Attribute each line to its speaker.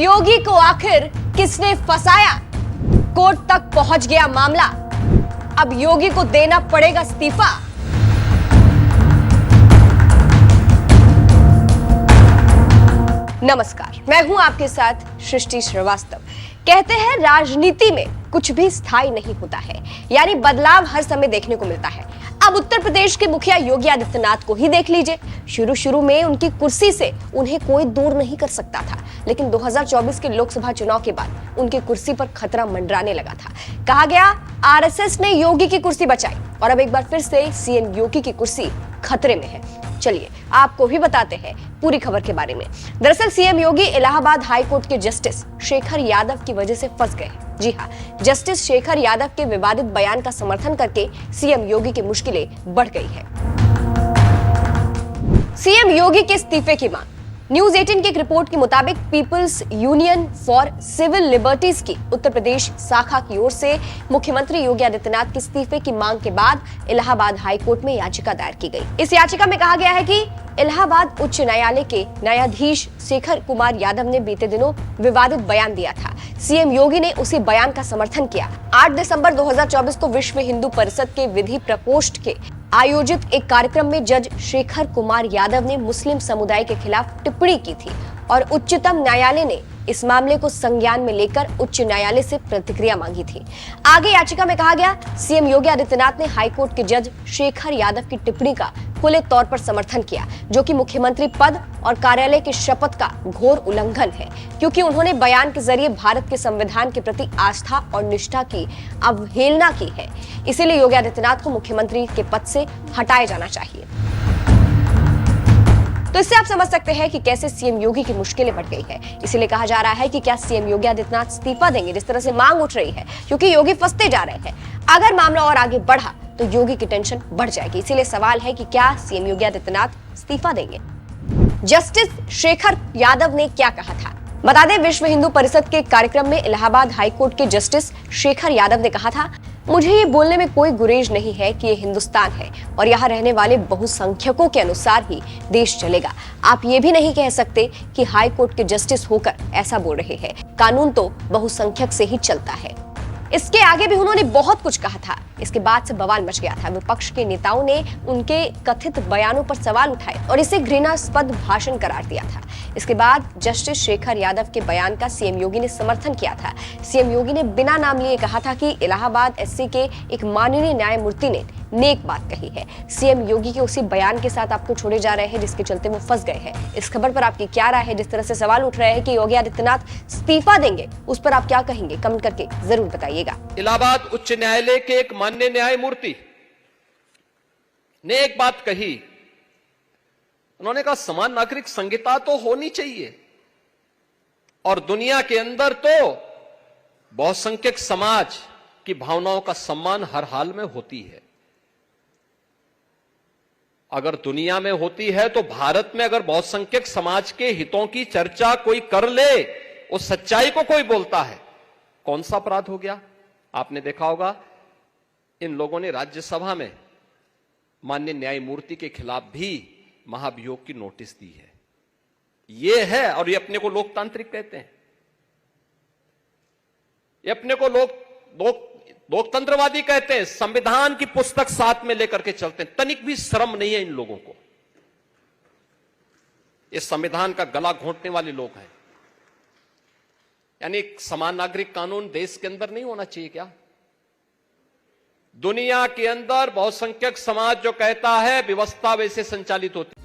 Speaker 1: योगी को आखिर किसने फंसाया? कोर्ट तक पहुंच गया मामला। अब योगी को देना पड़ेगा इस्तीफा। नमस्कार, मैं हूं आपके साथ सृष्टि श्रीवास्तव। कहते हैं राजनीति में कुछ भी स्थायी नहीं होता है, यानी बदलाव हर समय देखने को मिलता है। अब उत्तर प्रदेश के मुखिया योगी आदित्यनाथ को ही देख लीजिए। शुरू में उनकी कुर्सी से उन्हें कोई दूर नहीं कर सकता था, लेकिन 2024 के लोकसभा चुनाव के बाद उनकी कुर्सी पर खतरा मंडराने लगा था। कहा गया आरएसएस ने योगी की कुर्सी बचाई और अब एक बार फिर से सीएम योगी की कुर्सी खतरे में है। चलिए आपको भी बताते हैं पूरी खबर के बारे में। दरअसल सीएम योगी इलाहाबाद हाई कोर्ट के जस्टिस शेखर यादव की वजह से फंस गए। जी हाँ, जस्टिस शेखर यादव के विवादित बयान का समर्थन करके सीएम योगी की मुश्किलें बढ़ गई है। सीएम योगी के इस्तीफे की मांग। न्यूज 18 की एक रिपोर्ट के मुताबिक People's Union for Civil Liberties की उत्तर प्रदेश शाखा की ओर से मुख्यमंत्री योगी आदित्यनाथ के इस्तीफे की मांग के बाद इलाहाबाद हाई कोर्ट में याचिका दायर की गई। इस याचिका में कहा गया है कि इलाहाबाद उच्च न्यायालय के न्यायाधीश शेखर कुमार यादव ने बीते दिनों विवादित बयान दिया था। सीएम योगी ने उसी बयान का समर्थन किया। 8 दिसंबर 2024 को विश्व हिंदू परिषद के विधि प्रकोष्ठ के आयोजित एक कार्यक्रम में जज शेखर कुमार यादव ने मुस्लिम समुदाय के खिलाफ टिप्पणी की थी और उच्चतम न्यायालय ने इस मामले को संज्ञान में लेकर उच्च न्यायालय से प्रतिक्रिया मांगी थी। आगे याचिका में कहा गया सीएम योगी आदित्यनाथ ने हाईकोर्ट के जज शेखर यादव की टिप्पणी का खुले तौर पर समर्थन किया, जो कि मुख्यमंत्री पद और कार्यालय की शपथ का घोर उल्लंघन है, क्योंकि उन्होंने बयान के जरिए भारत के संविधान के प्रति आस्था और निष्ठा की अवहेलना की है। इसीलिए योगी आदित्यनाथ को मुख्यमंत्री के पद से हटाया जाना चाहिए। तो इससे आप समझ सकते हैं कि कैसे सीएम योगी की मुश्किलें बढ़ गई है। इसीलिए कहा जा रहा है कि क्या सीएम योगी आदित्यनाथ इस्तीफा देंगे, जिस तरह से मांग उठ रही है, क्योंकि योगी फंसते जा रहे हैं। अगर मामला और आगे बढ़ा तो योगी की टेंशन बढ़ जाएगी। इसीलिए सवाल है कि क्या सीएम योगी आदित्यनाथ इस्तीफा देंगे। जस्टिस शेखर यादव ने क्या कहा था, बता दें। विश्व हिंदू परिषद के कार्यक्रम में इलाहाबाद हाईकोर्ट के जस्टिस शेखर यादव ने कहा था, मुझे ये बोलने में कोई गुरेज नहीं है कि ये हिंदुस्तान है और यहाँ रहने वाले बहुसंख्यकों के अनुसार ही देश चलेगा। आप ये भी नहीं कह सकते कि हाई कोर्ट के जस्टिस होकर ऐसा बोल रहे हैं। कानून तो बहुसंख्यक से ही चलता है। इसके आगे भी उन्होंने बहुत कुछ कहा था। इसके बाद से बवाल मच गया था। विपक्ष के नेताओं ने उनके कथित बयानों पर सवाल उठाए और इसे घृणास्पद भाषण करार दिया था। इसके बाद जस्टिस शेखर यादव के बयान का सीएम योगी ने समर्थन किया था। सीएम योगी ने बिना नाम लिए कहा था कि इलाहाबाद एससी के एक माननीय न्यायमूर्ति ने नेक बात कही है। सीएम योगी के उसी बयान के साथ आपको छोड़े जा रहे हैं, जिसके चलते वो फंस गए हैं। इस खबर पर आपकी क्या राय है? जिस तरह से सवाल उठ रहे हैं कि योगी आदित्यनाथ इस्तीफा देंगे, उस पर आप क्या कहेंगे? कमेंट करके जरूर बताइएगा।
Speaker 2: इलाहाबाद उच्च न्यायालय के एक माननीय न्यायमूर्ति ने एक बात कही। उन्होंने कहा समान नागरिक संहिता तो होनी चाहिए और दुनिया के अंदर तो बहुसंख्यक समाज की भावनाओं का सम्मान हर हाल में होती है। अगर दुनिया में होती है तो भारत में अगर बहुसंख्यक समाज के हितों की चर्चा कोई कर ले, उस सच्चाई को कोई बोलता है, कौन सा अपराध हो गया? आपने देखा होगा इन लोगों ने राज्यसभा में माननीय न्यायमूर्ति के खिलाफ भी महाभियोग की नोटिस दी है। ये है, और ये अपने को लोकतांत्रिक कहते हैं, ये अपने को लोकतंत्रवादी कहते हैं। संविधान की पुस्तक साथ में लेकर के चलते हैं। तनिक भी शर्म नहीं है इन लोगों को। ये संविधान का गला घोंटने वाले लोग हैं। यानी समान नागरिक कानून देश के अंदर नहीं होना चाहिए क्या? दुनिया के अंदर बहुसंख्यक समाज जो कहता है व्यवस्था वैसे संचालित होती है।